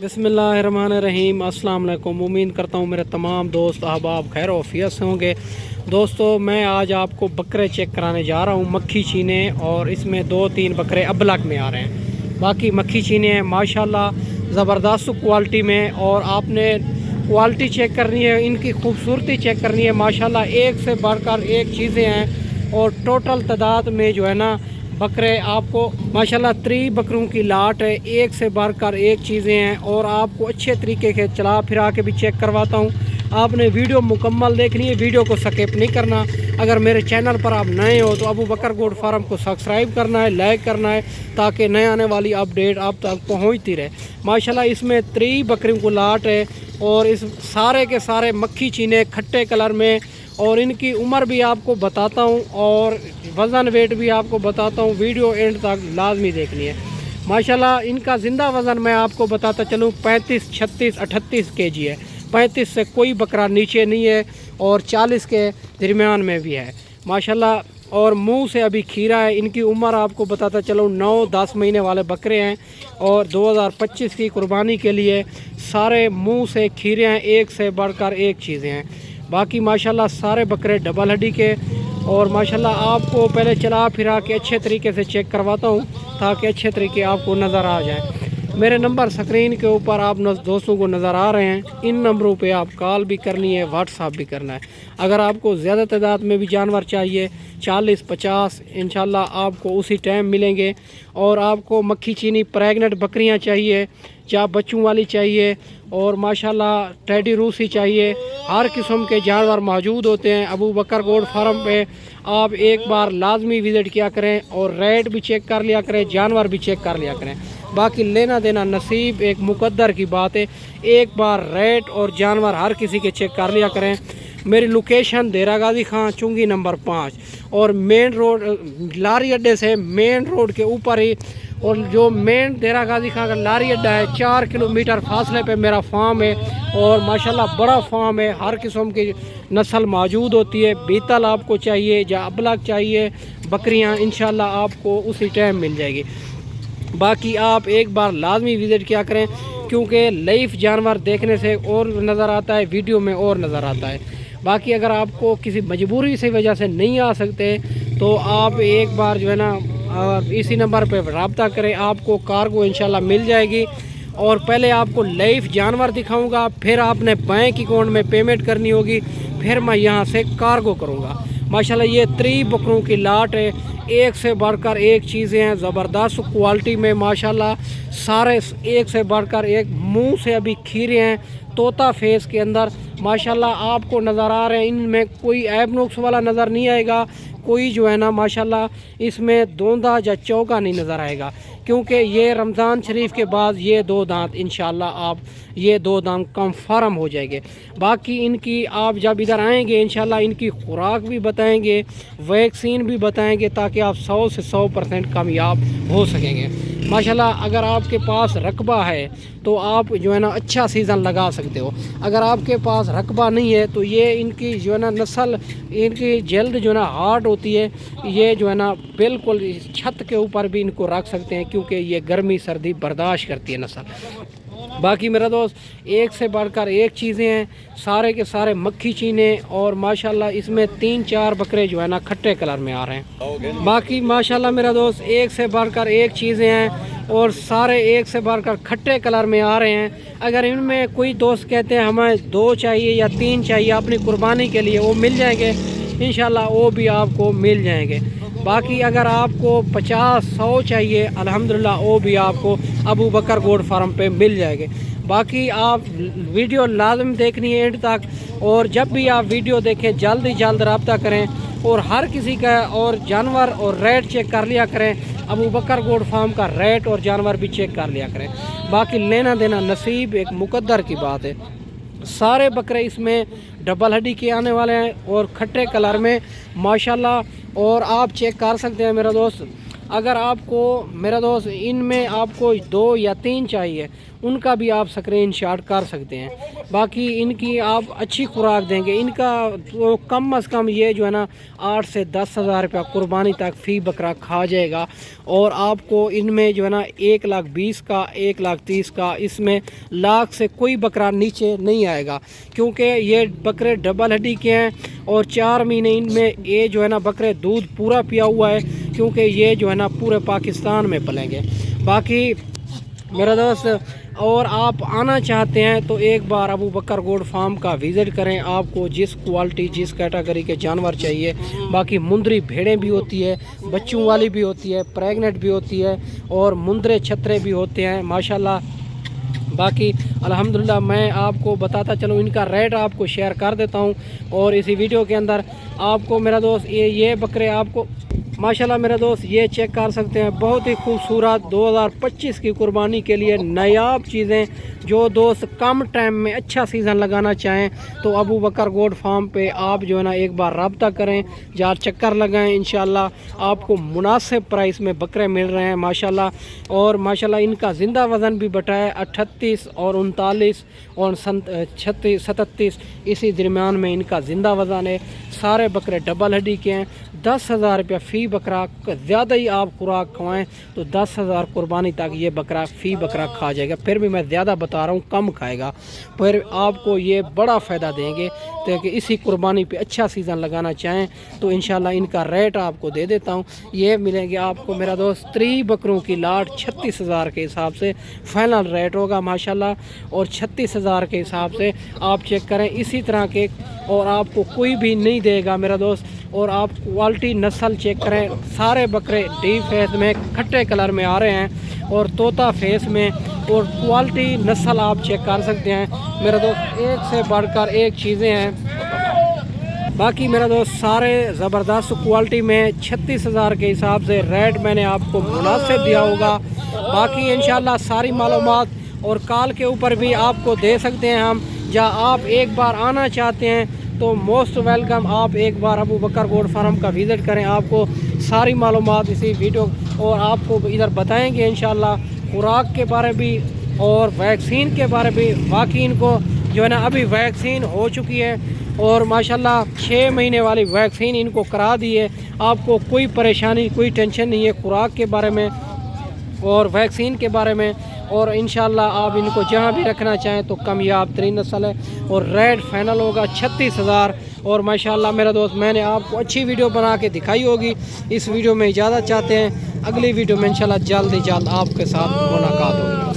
बिस्मिल्लाहिर्रहमानिर्रहीम। अस्सलाम वालेकुम। उम्मीद करता हूँ मेरे तमाम दोस्त अहबाब खैर ऑफियत से होंगे। दोस्तों, मैं आज आपको बकरे चेक कराने जा रहा हूँ, मक्खी चीने, और इसमें 2-3 बकरे अबलग में आ रहे हैं। बाकी मक्खी चीने हैं माशाल्लाह ज़बरदस्त क्वालिटी में, और आपने क्वालिटी चेक करनी है, इनकी खूबसूरती चेक करनी है। माशाल्लाह एक से बढ़कर एक चीज़ें हैं, और टोटल तादाद में जो है ना बकरे आपको माशाल्लाह 3 बकरों की लाट है, एक से बढ़कर एक चीज़ें हैं। और आपको अच्छे तरीके से चला फिरा के भी चेक करवाता हूँ। आपने वीडियो मुकम्मल देखनी है, वीडियो को स्किप नहीं करना। अगर मेरे चैनल पर आप नए हो तो अबू बकर गोट फार्म को सब्सक्राइब करना है, लाइक करना है, ताकि नए आने वाली अपडेट आप तक पहुँचती रहे। माशाल्लाह इसमें 3 बकरियों को लाट है, और इस सारे के सारे मक्खी चीने खट्टे कलर में, और इनकी उम्र भी आपको बताता हूँ, और वज़न वेट भी आपको बताता हूँ। वीडियो एंड तक लाजमी देखनी है। माशाल्लाह इनका ज़िंदा वज़न मैं आपको बताता चलूँ 35, 36, 38 केजी है। 35 से कोई बकरा नीचे नहीं है, और 40 के दरमियान में भी है माशाल्लाह। और मुंह से अभी खीरा है। इनकी उम्र आपको बताता चलो 9-10 महीने वाले बकरे हैं, और 2025 की कुर्बानी के लिए सारे मुंह से खीरे हैं, एक से बढ़कर एक चीज़ें हैं। बाकी माशाल्लाह सारे बकरे डबल हड्डी के, और माशाल्लाह आपको पहले चला फिरा के अच्छे तरीके से चेक करवाता हूँ, ताकि अच्छे तरीके आपको नज़र आ जाए। मेरे नंबर स्क्रीन के ऊपर आप दोस्तों को नज़र आ रहे हैं। इन नंबरों पे आप कॉल भी करनी है, व्हाट्सअप भी करना है। अगर आपको ज़्यादा तादाद में भी जानवर चाहिए 40-50 इंशाल्लाह आपको उसी टाइम मिलेंगे। और आपको मक्खी चीनी प्रेग्नेंट बकरियां चाहिए, या बच्चों वाली चाहिए, और माशाल्लाह टेडी रूसी चाहिए, हर किस्म के जानवर मौजूद होते हैं अबू बकर गोट फार्म पे। आप एक बार लाजमी विज़िट किया करें, और रेट भी चेक कर लिया करें, जानवर भी चेक कर लिया करें। बाकी लेना देना नसीब एक मुकद्दर की बात है। एक बार रेट और जानवर हर किसी के चेक कर लिया करें। मेरी लोकेशन देरा गाजी खां चुंगी नंबर 5, और मेन रोड लारी अड्डे से मेन रोड के ऊपर ही, और जो मेन देरा गाजी खां का लारी अड्डा है 4 किलोमीटर फासले पे मेरा फार्म है। और माशाल्लाह बड़ा फार्म है, हर किस्म की नस्ल मौजूद होती है। बीतल आपको चाहिए या अबलग चाहिए बकरियां, इंशाल्लाह आपको उसी टाइम मिल जाएगी। बाकी आप एक बार लाजमी विज़िट किया करें, क्योंकि लाइव जानवर देखने से और नज़र आता है, वीडियो में और नज़र आता है। बाकी अगर आपको किसी मजबूरी से वजह से नहीं आ सकते, तो आप एक बार जो है ना इसी नंबर पर रब्ता करें, आपको कार्गो इंशाल्लाह मिल जाएगी। और पहले आपको लाइव जानवर दिखाऊंगा, फिर आपने बैंक अकाउंट में पेमेंट करनी होगी, फिर मैं यहाँ से कार्गो करूँगा। माशाल्लाह ये 3 बकरों की लाट है, एक से बढ़कर एक चीज़ें हैं, ज़बरदस्त क्वालिटी में माशाल्लाह। सारे एक से बढ़कर एक, मुंह से अभी खीरे हैं, तोता फेस के अंदर माशाल्लाह आपको नज़र आ रहे हैं। इनमें कोई ऐब नुक्स वाला नज़र नहीं आएगा, कोई जो है ना माशाल्लाह इसमें दोंदा या चौका नहीं नज़र आएगा, क्योंकि ये रमज़ान शरीफ के बाद ये 2 दांत इंशाल्लाह आप ये 2 दांत कंफर्म हो जाएंगे। बाकी इनकी आप जब इधर आएंगे इंशाल्लाह इनकी खुराक भी बताएंगे, वैक्सीन भी बताएंगे, ताकि आप 100 से 100% कामयाब हो सकेंगे। माशाल्लाह अगर आपके पास रकबा है तो आप जो है ना अच्छा सीज़न लगा सकते हो। अगर आपके पास रकबा नहीं है तो ये इनकी जो है ना नस्ल, इनकी जल्द जो है ना हार्ड होती है, ये जो है ना बिल्कुल छत के ऊपर भी इनको रख सकते हैं, क्योंकि ये गर्मी सर्दी बर्दाश्त करती है नस्ल। बाकी मेरा दोस्त एक से बढ़कर एक चीज़ें हैं, सारे के सारे मक्खी चीने, और माशाल्लाह इसमें 3-4 बकरे जो है ना खट्टे कलर में आ रहे हैं। बाकी माशाल्लाह मेरा दोस्त एक से बढ़कर एक चीज़ें हैं, और सारे एक से बढ़कर खट्टे कलर में आ रहे हैं। अगर इनमें कोई दोस्त कहते हैं हमें 2 चाहिए या 3 चाहिए अपनी कुर्बानी के लिए, वो मिल जाएंगे इंशाल्लाह, वो भी आपको मिल जाएंगे। बाकी अगर आपको 50-100 चाहिए अल्हम्दुलिल्लाह, वो भी आपको अबू बकर गोट फार्म पे मिल जाएंगे। बाकी आप वीडियो लाजम देखनी है एंड तक, और जब भी आप वीडियो देखें जल्द ही जल्द रब्ता करें, और हर किसी का और जानवर और रेट चेक कर लिया करें। अबू बकर गोट फार्म का रेट और जानवर भी चेक कर लिया करें। बाकी लेना देना नसीब एक मुकद्दर की बात है। सारे बकरे इसमें डबल हड्डी के आने वाले हैं, और खट्टे कलर में माशाल्लाह। और आप चेक कर सकते हैं मेरा दोस्त, अगर आपको मेरा दोस्त इनमें आपको 2 या 3 चाहिए, उनका भी आप स्क्रीन शॉट कर सकते हैं। बाकी इनकी आप अच्छी खुराक देंगे, इनका तो कम अज़ कम ये जो है ना 8 से 10 हज़ार रुपया कुर्बानी तक फ़ी बकरा खा जाएगा। और आपको इनमें जो है ना 1,20,000 का, 1,30,000 का, इसमें लाख से कोई बकरा नीचे नहीं आएगा, क्योंकि ये बकरे डबल हड्डी के हैं और 4 महीने इनमें ये जो है ना बकरे दूध पूरा पिया हुआ है, क्योंकि ये जो है ना पूरे पाकिस्तान में पलेंगे। बाकी मेरा दोस्त और आप आना चाहते हैं तो एक बार अबू बकर गोट फार्म का विज़िट करें। आपको जिस क्वालिटी जिस कैटेगरी के जानवर चाहिए, बाकी मुंदरी भेड़ें भी होती है, बच्चों वाली भी होती है, प्रेग्नेंट भी होती है और मुंदरे छतरे भी होते हैं माशाल्लाह। बाकी अल्हम्दुलिल्लाह मैं आपको बताता चलूँ, इनका रेट आपको शेयर कर देता हूँ और इसी वीडियो के अंदर आपको मेरा दोस्त ये बकरे आपको माशाल्लाह मेरा दोस्त ये चेक कर सकते हैं। बहुत ही खूबसूरत 2025 की कुर्बानी के लिए नायाब चीज़ें, जो दोस्त कम टाइम में अच्छा सीज़न लगाना चाहें तो अबू बकर गोट फार्म पे आप जो है ना एक बार रब्ता करें, जार चक्कर लगाएं। इंशाल्लाह आपको मुनासिब प्राइस में बकरे मिल रहे हैं माशाल्लाह। और माशाल्लाह इनका ज़िंदा वज़न भी बटा है 38 और 39 और 36 37 इसी दरमियान में इनका ज़िंदा वज़न है। सारे बकरे डबल हड्डी के हैं। 10,000 रुपया फ़ी बकरा, ज़्यादा ही आप खुराक खवाएँ तो 10,000 कुर्बानी तक ये बकरा फ़ी बकरा खा जाएगा। फिर भी मैं ज़्यादा बता रहा हूँ, कम खाएगा, फिर आपको ये बड़ा फ़ायदा देंगे। तो कि इसी कुर्बानी पे अच्छा सीज़न लगाना चाहें तो इंशाल्लाह इनका रेट आपको दे देता हूँ। ये मिलेंगे आपको मेरा दोस्त 3 बकरों की लाट 36,000 के हिसाब से फ़ाइनल रेट होगा माशाल्लाह। और 36,000 के हिसाब से आप चेक करें इसी तरह के, और आपको कोई भी नहीं देगा मेरा दोस्त। और आप क्वालिटी नस्ल चेक करें, सारे बकरे डी फेस में खट्टे कलर में आ रहे हैं और तोता फेस में, और क्वालिटी नस्ल आप चेक कर सकते हैं मेरा दोस्त। एक से बढ़कर एक चीज़ें हैं। बाकी मेरा दोस्त सारे ज़बरदस्त क्वालिटी में 36,000 के हिसाब से रेट मैंने आपको मुनासिब दिया होगा। बाकी इंशाल्लाह सारी मालूमात और कॉल के ऊपर भी आपको दे सकते हैं हम। जहाँ आप एक बार आना चाहते हैं तो मोस्ट वेलकम, आप एक बार अबू बकर गोट फार्म का विज़िट करें। आपको सारी मालूमात इसी वीडियो और आपको इधर बताएंगे इंशाल्लाह खुराक के बारे भी और वैक्सीन के बारे भी। बाकी इनको जो है ना अभी वैक्सीन हो चुकी है और माशाल्लाह 6 महीने वाली वैक्सीन इनको करा दी है। आपको कोई परेशानी कोई टेंशन नहीं है खुराक के बारे में और वैक्सीन के बारे में। और इंशाल्लाह आप इनको जहाँ भी रखना चाहें तो कामयाब तरीन नस्ल है और रेट फाइनल होगा 36,000। और माशाल्लाह मेरा दोस्त मैंने आपको अच्छी वीडियो बना के दिखाई होगी। इस वीडियो में इजाज़त चाहते हैं, अगली वीडियो में इंशाल्लाह जल्द ही जल्द आपके साथ मुलाकात होगी।